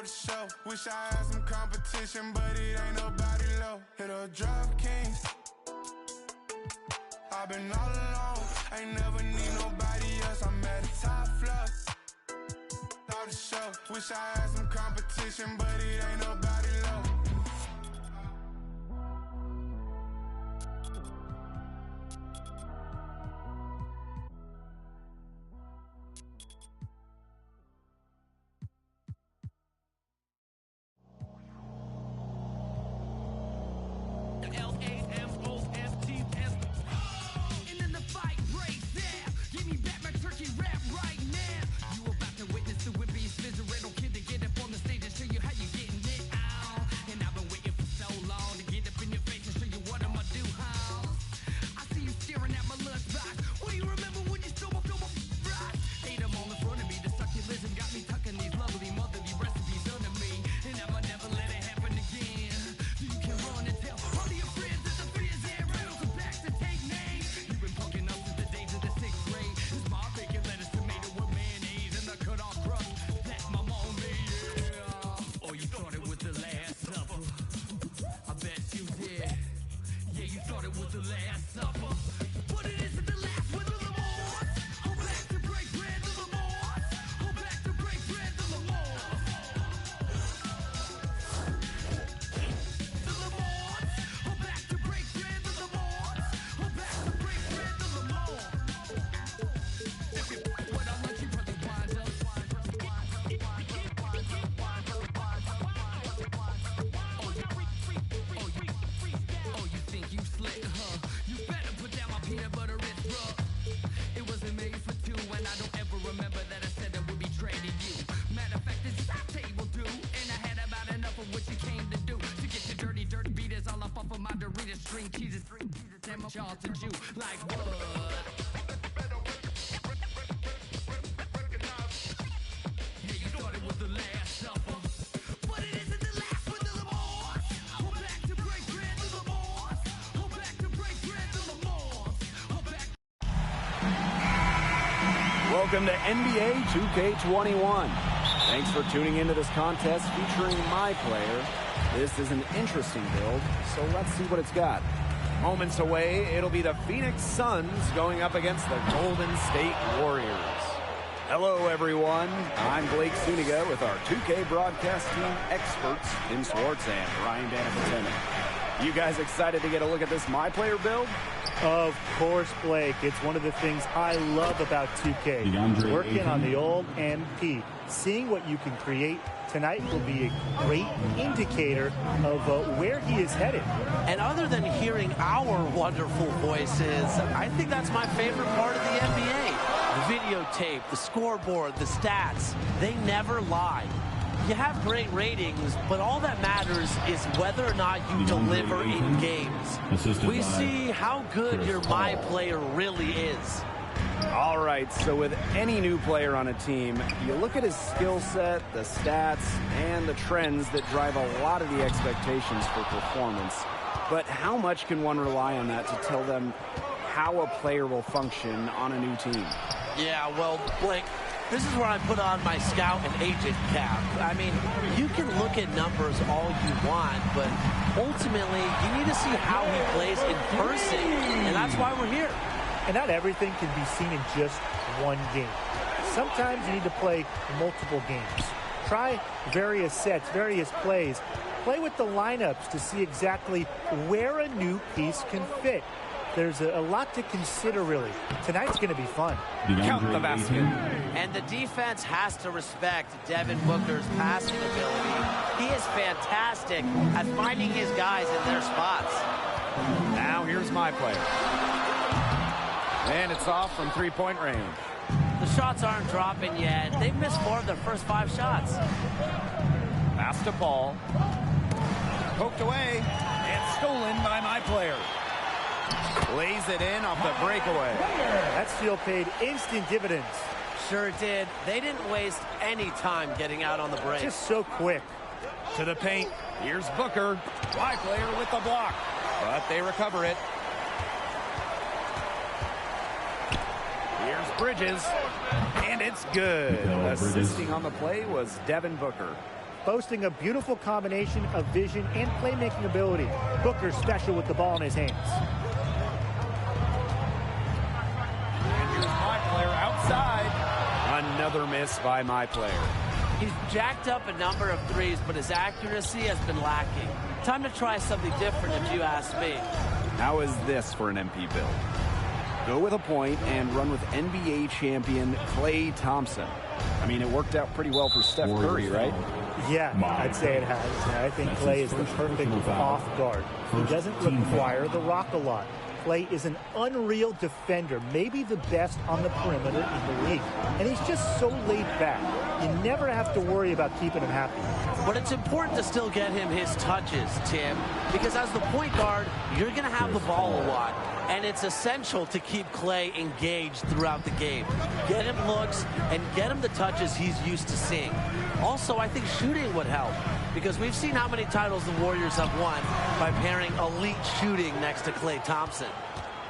the show. Wish I had some competition, but it ain't nobody low. Hit a DraftKings. I've been all alone. Ain't never need nobody else. I'm at the top floor. All the show. Wish I had some competition, but it ain't nobody low. Welcome to NBA 2K21. Thanks for tuning into this contest featuring my player. This is an interesting build, so let's see what it's got. Moments away, it'll be the Phoenix Suns going up against the Golden State Warriors. Hello, everyone. I'm Blake Zuniga with our 2K broadcast team experts, Tim Swartz and Ryan Banapatena. You guys excited to get a look at this my player build? Of course, Blake. It's one of the things I love about 2K. Working on the old MP. Seeing what you can create tonight will be a great indicator of where he is headed. And other than hearing our wonderful voices, I think that's my favorite part of the NBA. The videotape, the scoreboard, the stats, they never lie. You have great ratings, but all that matters is whether or not you deliver in games. We see how good your my player really is. All right, so with any new player on a team, you look at his skill set, the stats, and the trends that drive a lot of the expectations for performance. But how much can one rely on that to tell them how a player will function on a new team? Yeah, well, Blake, this is where I put on my scout and agent cap. I mean, you can look at numbers all you want, but ultimately, you need to see how he plays in person, and that's why we're here. And not everything can be seen in just one game. Sometimes you need to play multiple games. Try various sets, various plays. Play with the lineups to see exactly where a new piece can fit. There's a lot to consider, really. Tonight's going to be fun. Count the basket. And the defense has to respect Devin Booker's passing ability. He is fantastic at finding his guys in their spots. Now here's my player. And it's off from three-point range. The shots aren't dropping yet. They've missed 4 of their first 5 shots. Pass to Paul. Poked away and stolen by my player. Lays it in off the breakaway. That steal paid instant dividends. Sure did. They didn't waste any time getting out on the break. Just so quick. To the paint. Here's Booker. My player with the block. But they recover it. Here's Bridges. And it's good. Assisting on the play was Devin Booker. boasting a beautiful combination of vision and playmaking ability. Booker's special with the ball in his hands. And here's my player outside. Another miss by my player. He's jacked up a number of threes, but his accuracy has been lacking. Time to try something different if you ask me. How is this for an MP build? Go with a point and run with NBA champion Klay Thompson. I mean, it worked out pretty well for Steph Curry, right? Yeah, I'd say it has. I think Klay is the perfect off guard. He doesn't require the rock a lot. Klay is an unreal defender, maybe the best on the perimeter in the league. And he's just so laid back. You never have to worry about keeping him happy. But it's important to still get him his touches, Tim, because as the point guard, you're going to have the ball a lot. And it's essential to keep Klay engaged throughout the game. Get him looks and get him the touches he's used to seeing. Also, I think shooting would help, because we've seen how many titles the Warriors have won by pairing elite shooting next to Klay Thompson.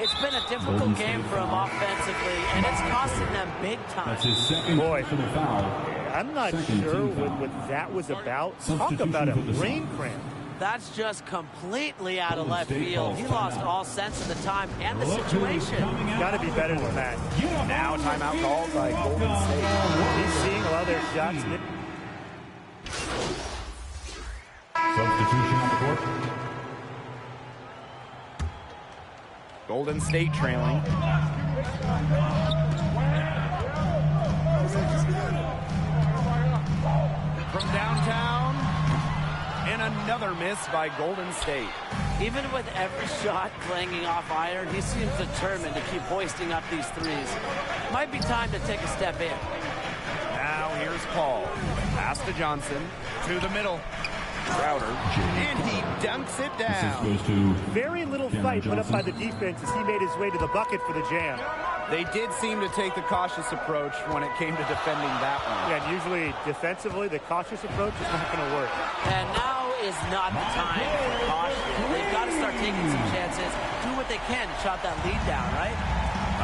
It's been a difficult game for him offensively, and it's costing them big time. That's his second for the foul. I'm not sure what that was about. Talk about a brain cramp. That's just completely out of left field. He lost all sense of the time and the situation. Got to be better than that. Now timeout called by Golden State. He's seeing a lot of their shots. Substitution on the court. Golden State trailing. From downtown, and another miss by Golden State. Even with every shot clanging off iron, he seems determined to keep hoisting up these threes. Might be time to take a step in. Now here's Paul. Pass to Johnson. To the middle. Crowder. And he dunks it down. Very little fight put up by the defense as he made his way to the bucket for the jam. They did seem to take the cautious approach when it came to defending that one. Yeah, and usually defensively, the cautious approach is not going to work. And now is not the time for caution. They've got to start taking some chances, do what they can to chop that lead down, right?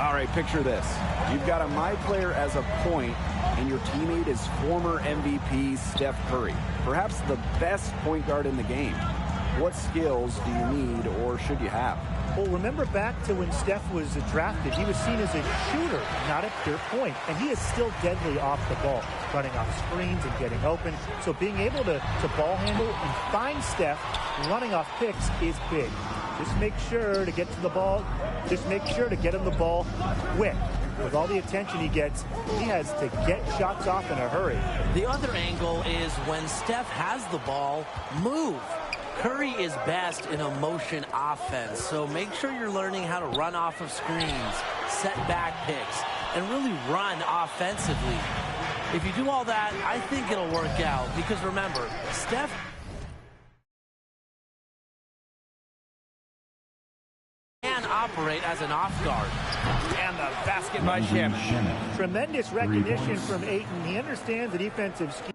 All right, picture this. You've got a my player as a point, and your teammate is former MVP Steph Curry, perhaps the best point guard in the game. What skills do you need or should you have? Well, remember back to when Steph was drafted, he was seen as a shooter, not a pure point, and he is still deadly off the ball, running off screens and getting open. So being able to ball handle and find Steph running off picks is big. Just make sure to get to the ball. Just make sure to get him the ball quick. With all the attention he gets, he has to get shots off in a hurry. The other angle is when Steph has the ball, move. Curry is best in a motion offense, so make sure you're learning how to run off of screens, set back picks, and really run offensively. If you do all that, I think it'll work out, because remember, Steph can operate as an off guard. And the basket by Shaman. Tremendous recognition from Ayton. He understands the defensive scheme.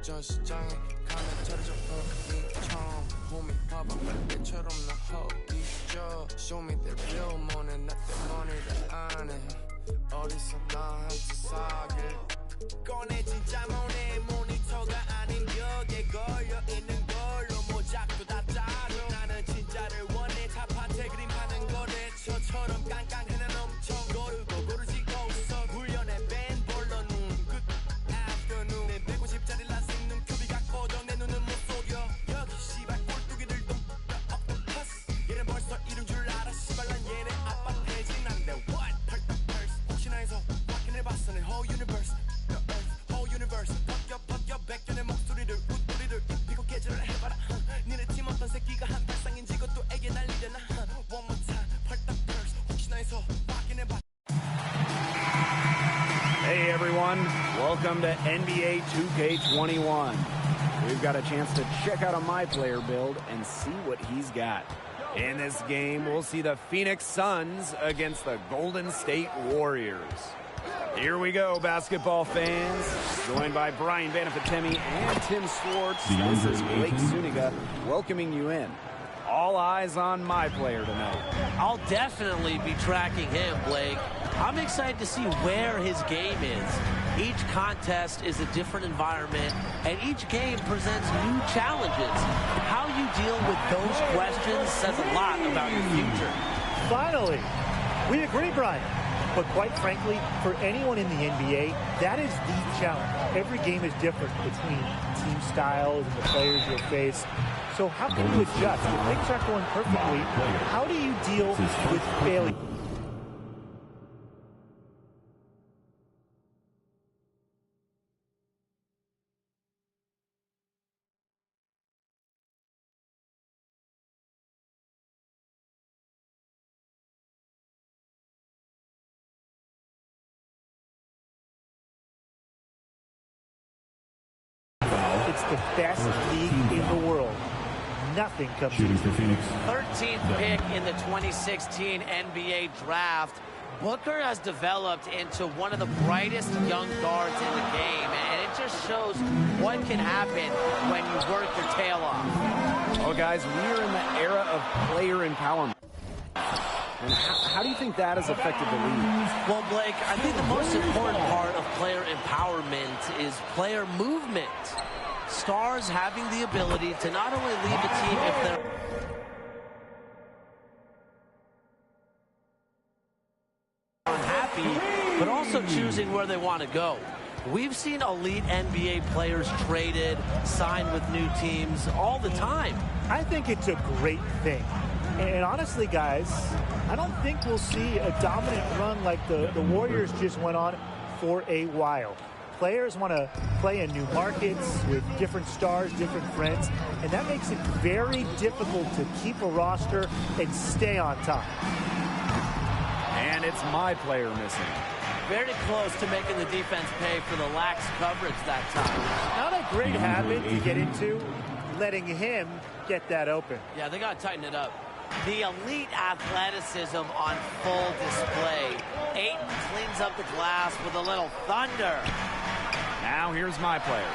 전시장에 가면 차려져 처음 홈이 봐봐 때처럼 나 허기져 Show me the real money not the money that 안 해 어디서 나한테 사길 꺼내 진짜 모네 모니터가 아닌 벽에 걸려 있는 걸로 모작도 다 짜려 나는 진짜를 원해 타파테 그림 하는 거래처처럼 깡깡해 난 엄청 고르고 고르지고 있어 훈련에 밴 볼러 눈끝 afternoon 내 150짜리 라스 내 눈은 못 속여 여기 씨발 꼴뚜기들 좀 octopus 얘는 벌써 이룬 줄 알아 씨발 난 얘네 아빠 돼지 난데 what 혹시나 해서 확인해봤어 내 whole universe the earth whole universe 벗겨 백전의 목소리를 웃소리를 입히고 깨질을 해봐라 니네 팀 어떤 새끼가 한 발상인지 그것도 애게 날리려나 one more time 혹시나 해서 확인해봐. Hey everyone, welcome to NBA 2K21. We've got a chance to check out a My Player build and see what he's got. In this game, we'll see the Phoenix Suns against the Golden State Warriors. Here we go, basketball fans. Joined by Brian Banafitemi and Tim Swartz. This is Blake Zuniga welcoming you in. All eyes on my player tonight. I'll definitely be tracking him, Blake. I'm excited to see where his game is. Each contest is a different environment, and each game presents new challenges. How you deal with those questions says a lot about your future. Finally, we agree, Brian. But quite frankly, for anyone in the NBA, that is the challenge. Every game is different between team styles and the players you'll face. So how can you adjust? If things aren't going perfectly, how do you deal with failure? It's the best league in the world. Nothing comes Shooting for Phoenix. 13th pick in the 2016 NBA draft. Booker has developed into one of the brightest young guards in the game, and it just shows what can happen when you work your tail off. Well, guys, we're in the era of player empowerment. And how do you think that has affected the league? Well, Blake, I think the most important part of player empowerment is player movement. Stars having the ability to not only lead the team if they're unhappy, but also choosing where they want to go. We've seen elite NBA players traded, signed with new teams all the time. I think it's a great thing. And honestly, guys, I don't think we'll see a dominant run like the Warriors just went on for a while. Players want to play in new markets with different stars, different friends, and that makes it very difficult to keep a roster and stay on top. And it's my player missing. Very close to making the defense pay for the lax coverage that time. Not a great habit to get into, letting him get that open. Yeah, they got to tighten it up. The elite athleticism on full display. Ayton cleans up the glass with a little thunder. Now here's my player.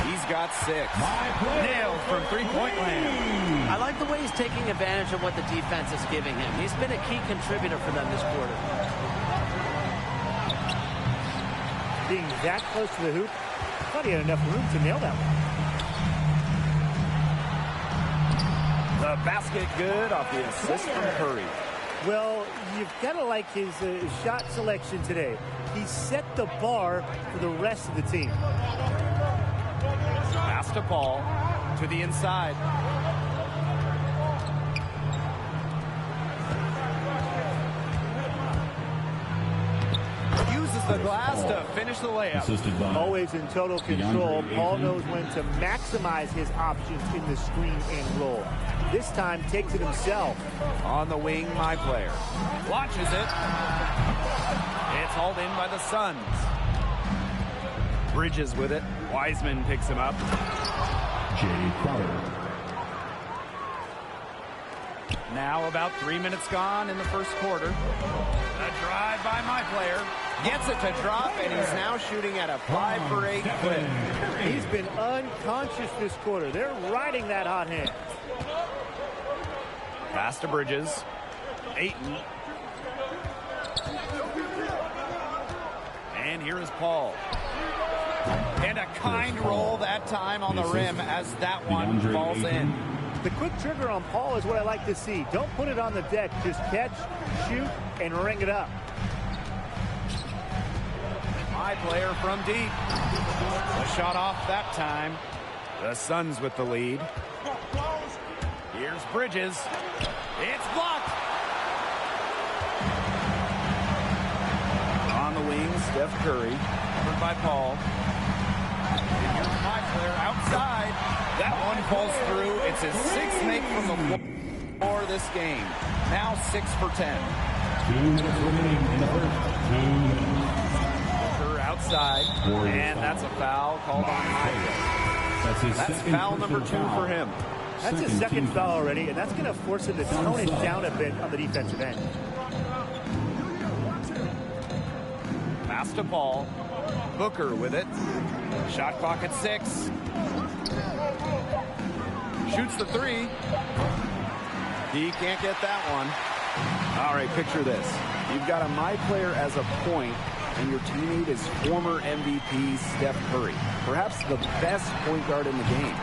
He's got 6. Nailed from three-point land. I like the way he's taking advantage of what the defense is giving him. He's been a key contributor for them this quarter. Being that close to the hoop, I thought he had enough room to nail that one. The basket good off the assist from Curry. Well, you've got to like his shot selection today. He set the bar for the rest of the team. Pass to Paul to the inside. Uses the glass to finish the layup. Assisted by Always in total control. Paul knows when to maximize his options in the screen and roll. This time takes it himself. On the wing, my player. Launches it. It's hauled in by the Suns. Bridges with it. Wiseman picks him up. Jay Crowder. Now about 3 minutes gone in the first quarter. A drive by my player. Gets it to drop, and he's now shooting at a 5-for-8 clip. He's been unconscious this quarter. They're riding that hot hand. Pass to Bridges. Ayton. And here is Paul. And a kind roll that time on the rim as that one falls in. The quick trigger on Paul is what I like to see. Don't put it on the deck. Just catch, shoot, and ring it up. My player from deep. A shot off that time. The Suns with the lead. Here's Bridges. It's blocked. On the wing, Steph Curry. Covered by Paul. And here's my player outside. That one falls through. It's his 6th make from the floor this game. Now 6 for 10. 2 minutes remaining in the first. 2 minutes. Booker outside. And that's a foul called on Highway. That's foul number 2 for him. That's his second foul already, and that's going to force him to tone it down a bit on the defensive end. Pass to Paul. Booker with it. Shot clock at 6. Shoots the 3. He can't get that one. All right, picture this. You've got a my player as a point, and your teammate is former MVP Steph Curry, perhaps the best point guard in the game.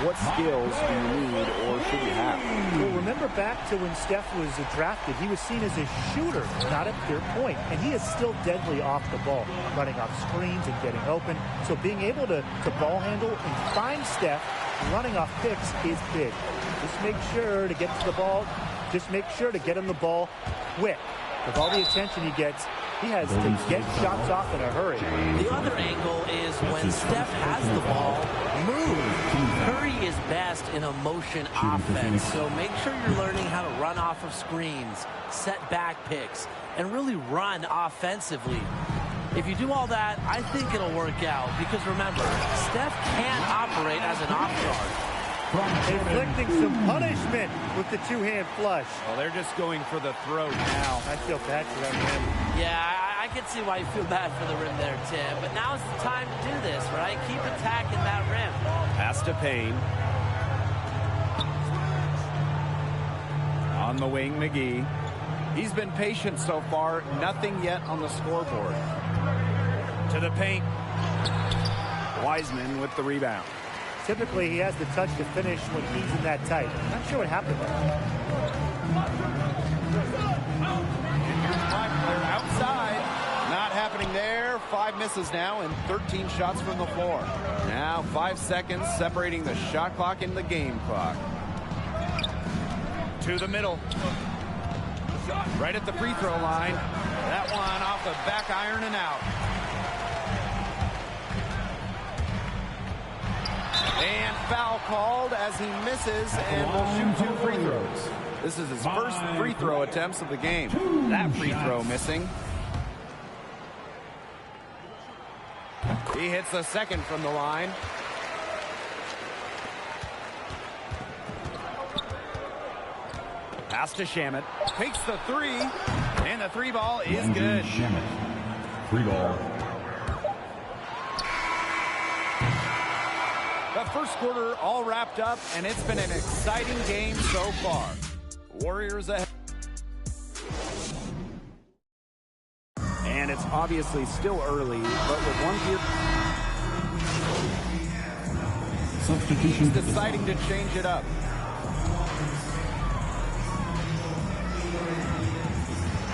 What skills do you need or should you have? Well, remember back to when Steph was drafted, he was seen as a shooter, not a pure point. And he is still deadly off the ball, running off screens and getting open. So being able to ball handle and find Steph running off picks is big. Just make sure to get to the ball. Just make sure to get him the ball quick. With all the attention he gets, he has to get shots off in a hurry. The other angle is when Steph has the ball, move. Curry is best in a motion offense, so make sure you're learning how to run off of screens, set back picks, and really run offensively. If you do all that, I think it'll work out, because remember, Steph can operate as an off guard. Inflicting some punishment with the two-hand flush. Well, they're just going for the throat now. I feel bad for that rim. Yeah, I can see why you feel bad for the rim there, Tim. But now's the time to do this, right? Keep attacking that rim. Pass to Payne. On the wing, McGee. He's been patient so far. Nothing yet on the scoreboard. To the paint. Wiseman with the rebound. Typically, he has the touch to finish when he's in that tight. I'm not sure what happened there. Here's my player outside. Not happening there. 5 misses now and 13 shots from the floor. Now 5 seconds separating the shot clock and the game clock. To the middle. Right at the free throw line. That one off the back iron and out. And foul called as he misses and will shoot 2 free throws. This is his first free throw attempts of the game. That free throw missing. He hits the second from the line. Pass to Shamet. Takes the 3. And the 3 ball is good. Shamet. 3 ball. The first quarter all wrapped up, and it's been an exciting game so far. Warriors ahead. And it's obviously still early, but with one here, Substitution. he's deciding to change it up.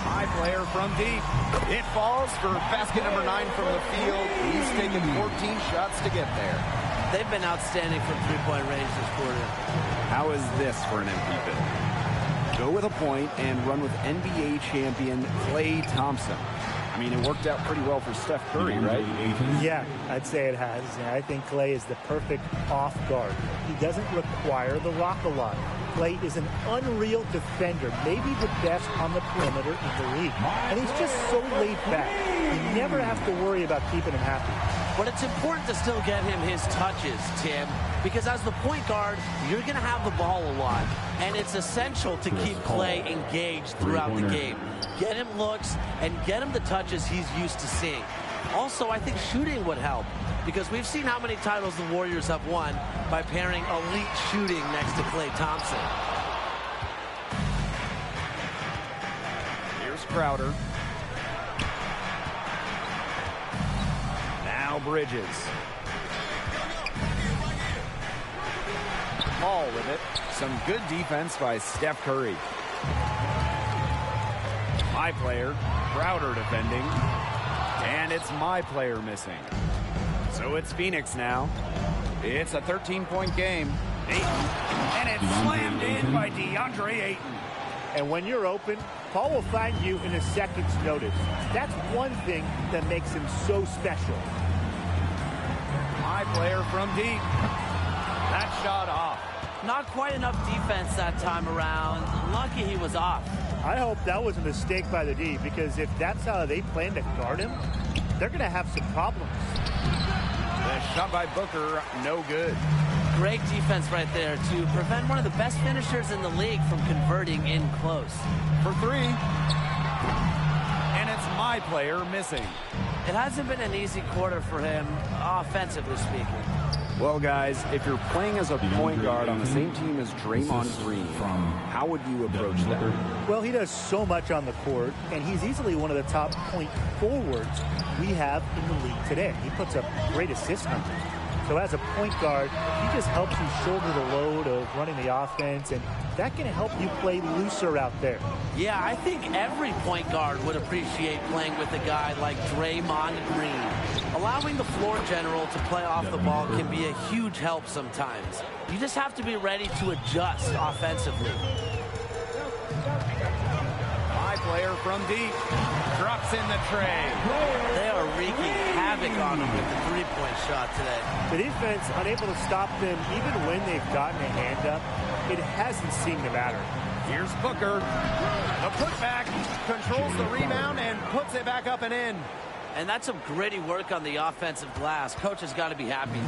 High player from deep. It falls for basket number 9 from the field. He's taken 14 shots to get there. They've been outstanding from three-point range this quarter. How is this for an empty build? Go with a point and run with NBA champion Klay Thompson. I mean, it worked out pretty well for Steph Curry, right? Yeah, I'd say it has. I think Klay is the perfect off guard. He doesn't require the rock a lot. Klay is an unreal defender, maybe the best on the perimeter in the league. And he's just so laid back. You never have to worry about keeping him happy. But it's important to still get him his touches, Tim, because as the point guard, you're going to have the ball a lot, and it's essential to keep Klay engaged throughout the game. Get him looks and get him the touches he's used to seeing. Also, I think shooting would help, because we've seen how many titles the Warriors have won by pairing elite shooting next to Klay Thompson. Here's Crowder. Now Bridges. Ball with it. Some good defense by Steph Curry. My player, Crowder defending. And it's my player missing. So it's Phoenix now. It's a 13-point game. Ayton. And it's slammed in by DeAndre Ayton. And when you're open, Paul will find you in a second's notice. That's one thing that makes him so special. My player from deep. That shot off. Not quite enough defense that time around. Lucky he was off. I hope that was a mistake by the D, because if that's how they plan to guard him, they're going to have some problems. The shot by Booker, no good. Great defense right there to prevent one of the best finishers in the league from converting in close. For 3. And it's my my player missing. It hasn't been an easy quarter for him, offensively speaking. Well, guys, if you're playing as a point guard on the same team as Draymond Green, how would you approach that? Well, he does so much on the court, and he's easily one of the top point forwards we have in the league today. He puts up great assist numbers. So as a point guard, he just helps you shoulder the load of running the offense, and that can help you play looser out there. Yeah, I think every point guard would appreciate playing with a guy like Draymond Green. Allowing the floor general to play off the ball can be a huge help sometimes. You just have to be ready to adjust offensively. My player from deep drops in the tray. They are wreaking havoc on him with the three-point shot today. The defense unable to stop them even when they've gotten a hand up. It hasn't seemed to matter. Here's Booker. The putback, controls the rebound and puts it back up and in. And that's some gritty work on the offensive glass. Coach has got to be happy.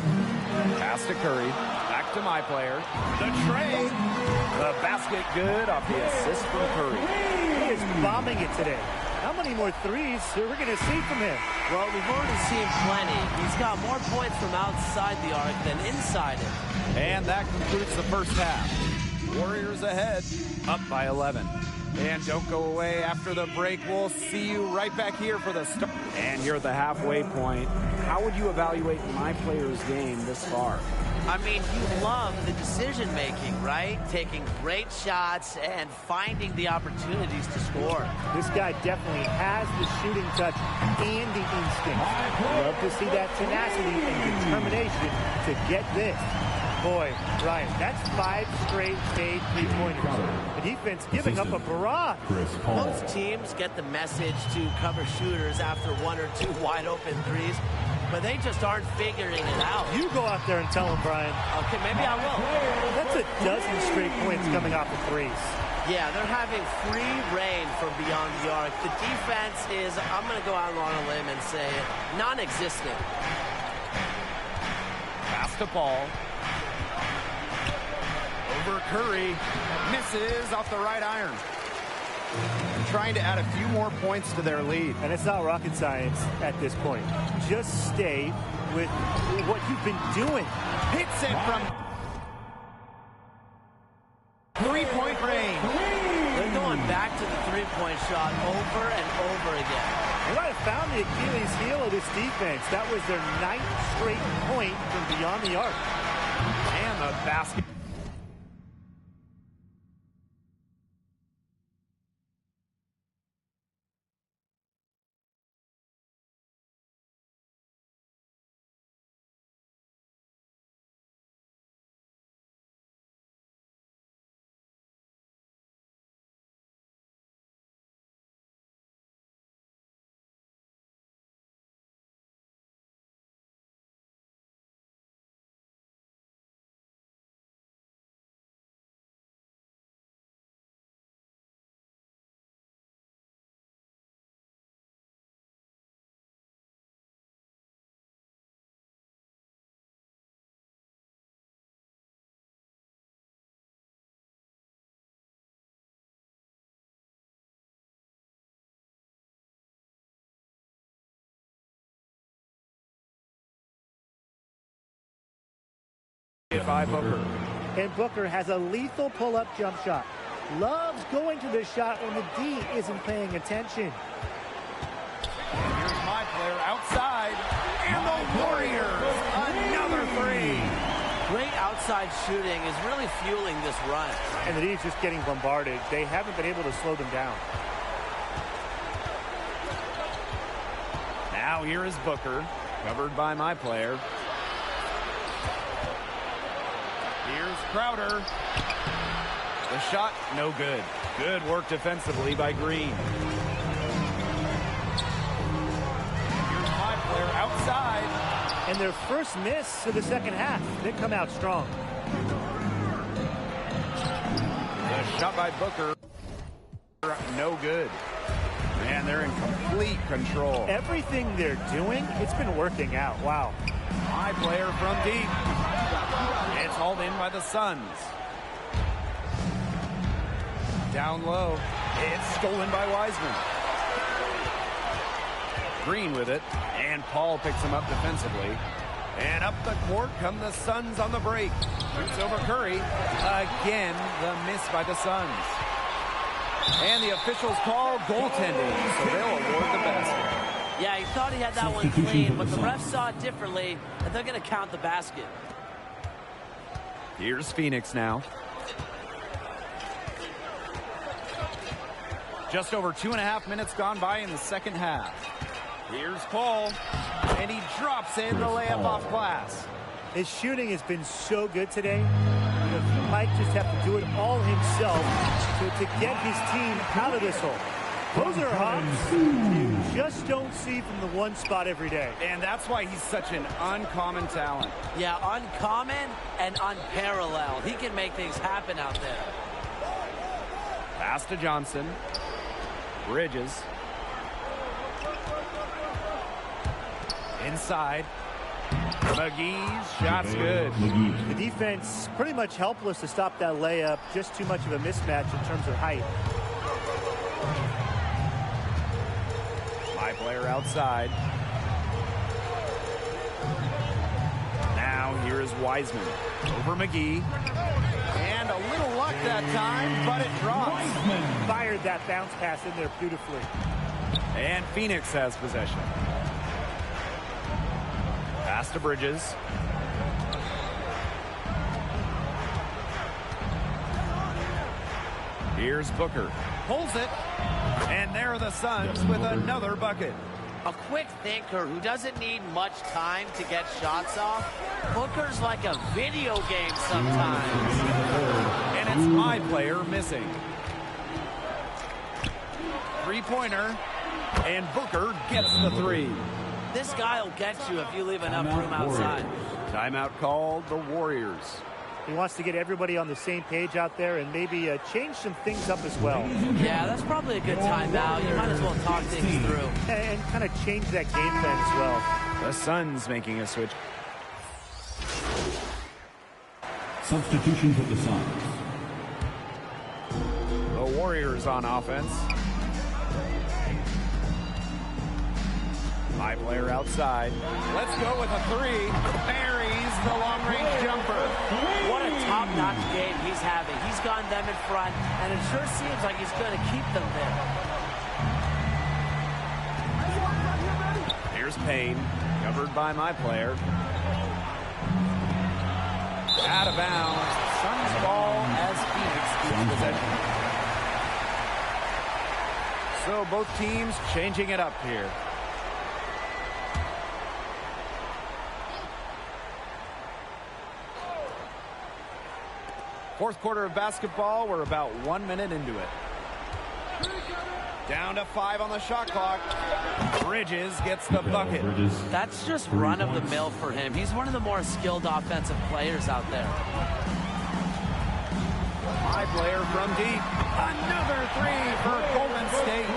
Pass to Curry. Back to my player. The tray. The basket good off the assist from Curry. He is bombing it today. How many more threes are we going to see from him? Well, we've already seen plenty. He's got more points from outside the arc than inside it. And that concludes the first half. Warriors ahead, up by 11. And don't go away after the break. We'll see you right back here for the start. And you're at the halfway point. How would you evaluate my player's game this far? I mean, you love the decision-making, right? Taking great shots and finding the opportunities to score. This guy definitely has the shooting touch and the instinct. Love to see that tenacity and determination to get this. Boy, Ryan, that's 5 straight made three-pointers. The defense giving up a barrage. Most teams get the message to cover shooters after 1 or 2 wide-open threes, but they just aren't figuring it out. You go out there and tell them, Brian. Okay, maybe I will. That's a dozen straight points coming off the threes. Yeah, they're having free reign from beyond the arc. The defense is, I'm going to go out on a limb and say, non-existent. Pass to Paul. Over Curry. Misses off the right iron. Trying to add a few more points to their lead. And it's not rocket science at this point. Just stay with what you've been doing. Hits it from three-point range. They're going back to the three-point shot over and over again. They might have found the Achilles heel of this defense. That was their 9th straight point from beyond the arc. And the basket. By Booker. And Booker has a lethal pull-up jump shot. Loves going to this shot when the D isn't paying attention. And here's my player outside. And the Warriors, another three. Great outside shooting is really fueling this run. And the D is just getting bombarded. They haven't been able to slow them down. Now here is Booker, covered by my player. Here's Crowder. The shot, no good. Good work defensively by Green. Here's my player outside. And their first miss of the second half. They come out strong. The shot by Booker, no good. Man, they're in complete control. Everything they're doing, it's been working out. Wow. My player from deep. It's hauled in by the Suns. Down low. It's stolen by Wiseman. Green with it, and Paul picks him up defensively. And up the court come the Suns on the break. Shoots over Curry. Again, the miss by the Suns. And the officials call goaltending, so they'll award the basket. Yeah, he thought he had that one clean, but the ref saw it differently, and they're going to count the basket. Here's Phoenix now. Just over 2.5 minutes gone by in the second half. Here's Paul, and he drops in the layup off glass. His shooting has been so good today. He might just have to do it all himself to get his team out of this hole. Those are hops you just don't see from the one spot every day. And that's why he's such an uncommon talent. Yeah, uncommon and unparalleled. He can make things happen out there. Pass to Johnson. Bridges. Inside. McGee's shot's good. The defense pretty much helpless to stop that layup. Just too much of a mismatch in terms of height. My player outside. Now here is Wiseman. Over McGee. And a little luck that time, but it drops. Fired that bounce pass in there beautifully. And Phoenix has possession. Pass to Bridges. Here's Booker. Pulls it. And there are the Suns with another bucket. A quick thinker who doesn't need much time to get shots off. Booker's like a video game sometimes. And it's my player missing. Three-pointer. And Booker gets the three. This guy will get you if you leave enough room outside. Timeout called the Warriors. He wants to get everybody on the same page out there and maybe change some things up as well. Yeah, that's probably a good timeout. You might as well talk things through. And kind of change that game plan as well. The Suns making a switch. Substitution for the Suns. The Warriors on offense. My player outside. Let's go with a three. Buries the long-range jumper. What a top-notch game he's having. He's gotten them in front, and it sure seems like he's going to keep them there. Here's Payne, covered by my player. Out of bounds. Suns ball as Phoenix keeps possession. So both teams changing it up here. Fourth quarter of basketball, we're about 1 minute into it. Down to 5 on the shot clock. Bridges gets the bucket. That's just run-of-the-mill for him. He's one of the more skilled offensive players out there. My player from deep. Another three for Golden State.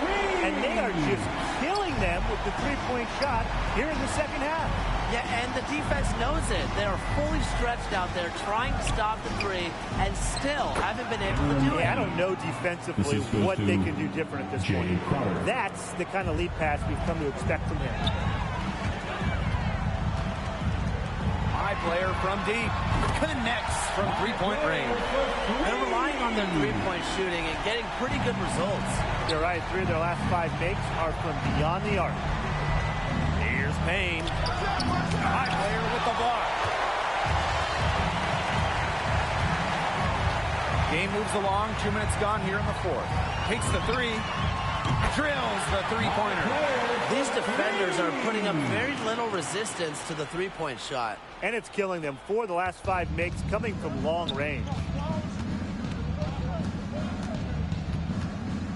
And they are just killing them with the three-point shot here in the second half. Yeah, and the defense knows it. They are fully stretched out there trying to stop the three and still haven't been able to do it. I don't know defensively what they can do different at this point. That's the kind of lead pass we've come to expect from him. My player from deep connects from three-point range. They're relying on their three-point shooting and getting pretty good results. You're right. 3 of their last 5 makes are from beyond the arc. Here's Payne. My player with the block. Game moves along. 2 minutes gone here in the fourth. Takes the three. Drills the three-pointer. These defenders are putting up very little resistance to the three-point shot. And it's killing them. 4 of the last 5 makes coming from long range.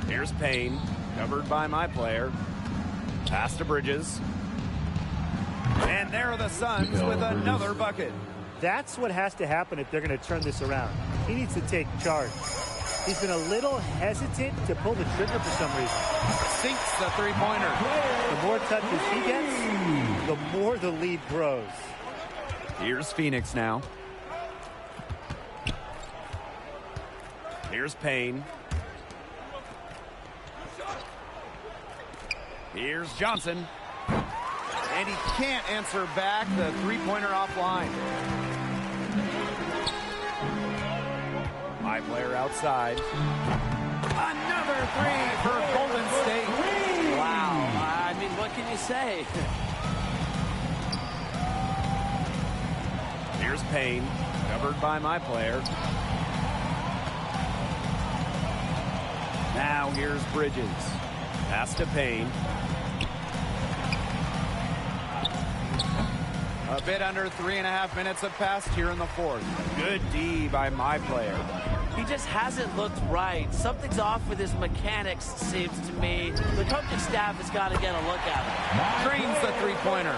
Here's Payne, covered by my player. Pass to Bridges. And there are the Suns with another bucket. That's what has to happen if they're going to turn this around. He needs to take charge. He's been a little hesitant to pull the trigger for some reason. Sinks the three-pointer. The more touches he gets, the more the lead grows. Here's Phoenix now. Here's Payne. Here's Johnson. And he can't answer back the three-pointer offline. My player outside. Another three for Golden State. Wow. I mean, what can you say? Here's Payne, covered by my player. Now here's Bridges. Pass to Payne. A bit under 3.5 minutes have passed here in the fourth. Good D by my player. He just hasn't looked right. Something's off with his mechanics, seems to me. The coaching staff has got to get a look at him. Drains the three-pointer.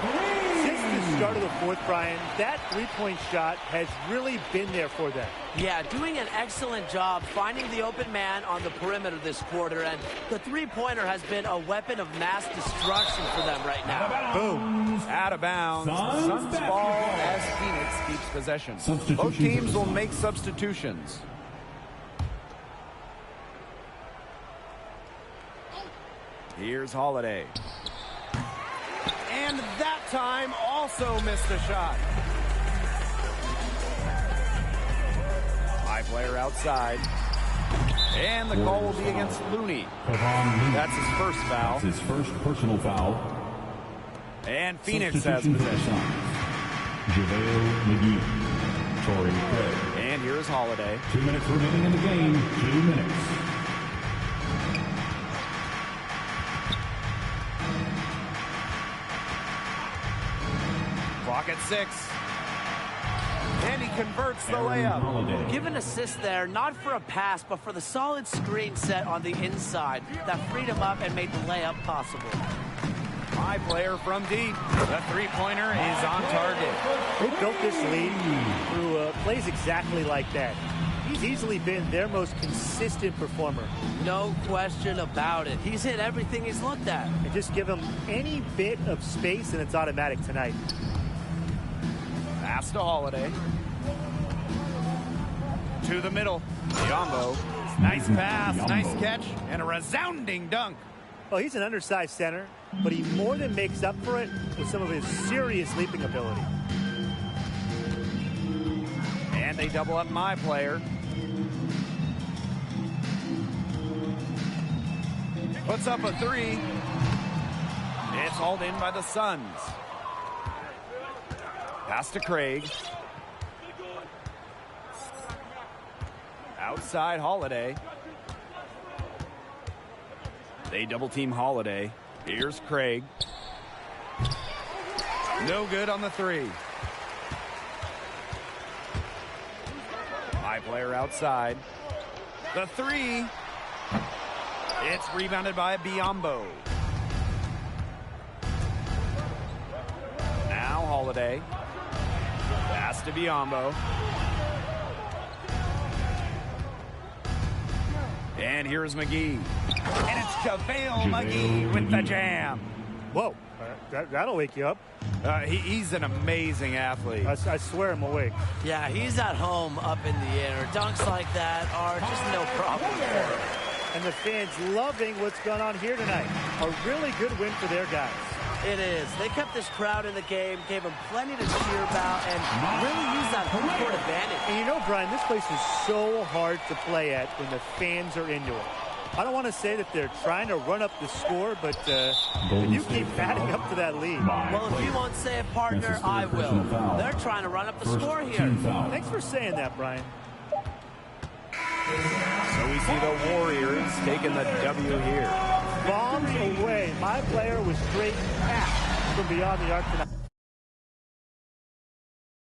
Since the start of the fourth, Brian, that three-point shot has really been there for them. Yeah, doing an excellent job finding the open man on the perimeter this quarter, and the three-pointer has been a weapon of mass destruction for them right now. Boom. Out of bounds. Suns ball as Phoenix keeps possession. Both teams will make substitutions. Here's Holiday. And that time also missed the shot. My player outside. And the call will be against Looney. That's his first foul. That's his first personal foul. And Phoenix has possession. JaVale McGee. Torrey Craig. And here's Holiday. 2 minutes remaining in the game. 2 minutes. Clock at 6. And he converts the layup. Give an assist there, not for a pass, but for the solid screen set on the inside that freed him up and made the layup possible. My player from deep. The three-pointer is on target. They built this lead through plays exactly like that. He's easily been their most consistent performer. No question about it. He's hit everything he's looked at. And just give him any bit of space and it's automatic tonight. Pass to Holiday. To the middle. Biyombo. Nice pass, nice catch, and a resounding dunk. Well, he's an undersized center, but he more than makes up for it with some of his serious leaping ability. And they double up my player. Puts up a three. It's hauled in by the Suns. Pass to Craig. Outside Holiday. They double team Holiday. Here's Craig. No good on the three. My player outside. The three. It's rebounded by Biyombo. Now Holiday. Pass to Biyombo. And here's McGee. And it's JaVale McGee with the jam. Whoa, that'll wake you up. He's an amazing athlete. I swear I'm awake. Yeah, he's at home up in the air. Dunks like that are just no problem for him. And the fans loving what's going on here tonight. A really good win for their guys. It is. They kept this crowd in the game, gave them plenty to cheer about, and really used that home court advantage. And you know, Brian, this place is so hard to play at when the fans are into it. I don't want to say that they're trying to run up the score, but you keep adding up to that lead. Well, if you won't say it, partner, I will. They're trying to run up the score here. Thanks for saying that, Brian. So we see the Warriors taking the W here. Bombs away. My player was straight back from beyond the arc tonight.